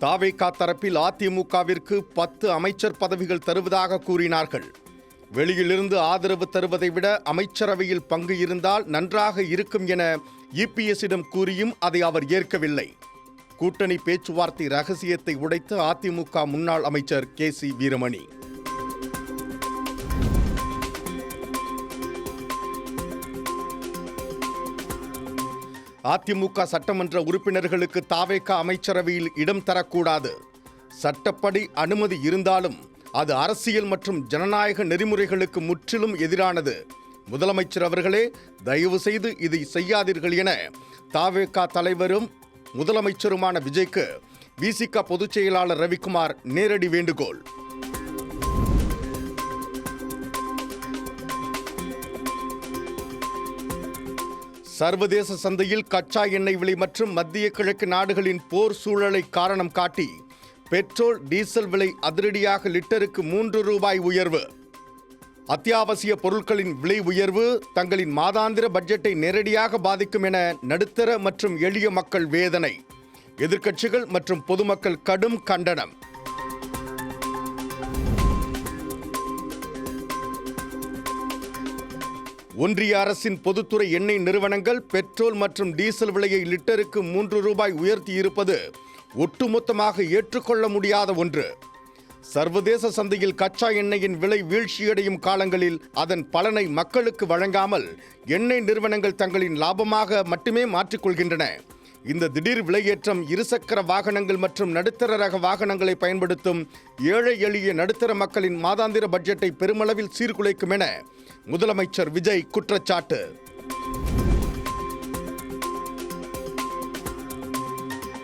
தாவேகா தரப்பில் அதிமுகவிற்கு 10 அமைச்சர் பதவிகள் தருவதாக கூறினார்கள். வெளியிலிருந்து ஆதரவு தருவதை விட அமைச்சரவையில் பங்கு இருந்தால் நன்றாக இருக்கும் என இபிஎஸ்ஸிடம் கூறியும் அதை அவர் ஏற்கவில்லை. கூட்டணி பேச்சுவார்த்தை ரகசியத்தை உடைத்த அதிமுக முன்னாள் அமைச்சர் கே.சி. வீரமணி. அதிமுக சட்டமன்ற உறுப்பினர்களுக்கு தாவேகா அமைச்சரவையில் இடம் தரக்கூடாது. சட்டப்படி அனுமதி இருந்தாலும் அது அரசியல் மற்றும் ஜனநாயக நெறிமுறைகளுக்கு முற்றிலும் எதிரானது. முதலமைச்சர் அவர்களே, தயவு செய்து இதை செய்யாதீர்கள் என தாவேகா தலைவரும் முதலமைச்சருமான விஜய்க்கு விசிக பொதுச் செயலாளர் ரவிக்குமார் நேரடி வேண்டுகோள். சர்வதேச சந்தையில் கச்சா எண்ணெய் விலை மற்றும் மத்திய கிழக்கு நாடுகளின் போர் சூழலை காரணம் காட்டி பெட்ரோல், டீசல் விலை அதிரடியாக லிட்டருக்கு 3 ரூபாய் உயர்வு. அத்தியாவசிய பொருட்களின் விலை உயர்வு தங்களின் மாதாந்திர பட்ஜெட்டை நேரடியாக பாதிக்கும் என நடுத்தர மற்றும் எளிய மக்கள் வேதனை. எதிர்க்கட்சிகள் மற்றும் பொதுமக்கள் கடும் கண்டனம். ஒன்றிய அரசின் பொதுத்துறை எண்ணெய் நிறுவனங்கள் பெட்ரோல் மற்றும் டீசல் விலையை லிட்டருக்கு 3 ரூபாய் உயர்த்தி இருப்பது ஒட்டுமொத்தமாக ஏற்றுக்கொள்ள முடியாத ஒன்று. சர்வதேச சந்தையில் கச்சா எண்ணெயின் விலை வீழ்ச்சியடையும் காலங்களில் அதன் பலனை மக்களுக்கு வழங்காமல் எண்ணெய் நிறுவனங்கள் தங்களின் லாபமாக மட்டுமே மாற்றிக்கொள்கின்றன. இந்த திடீர் விலையேற்றம் இருசக்கர வாகனங்கள் மற்றும் நடுத்தர ரக வாகனங்களை பயன்படுத்தும் ஏழை எளிய நடுத்தர மக்களின் மாதாந்திர பட்ஜெட்டை பெருமளவில் சீர்குலைக்கும் என முதலமைச்சர் விஜய் குற்றச்சாட்டு.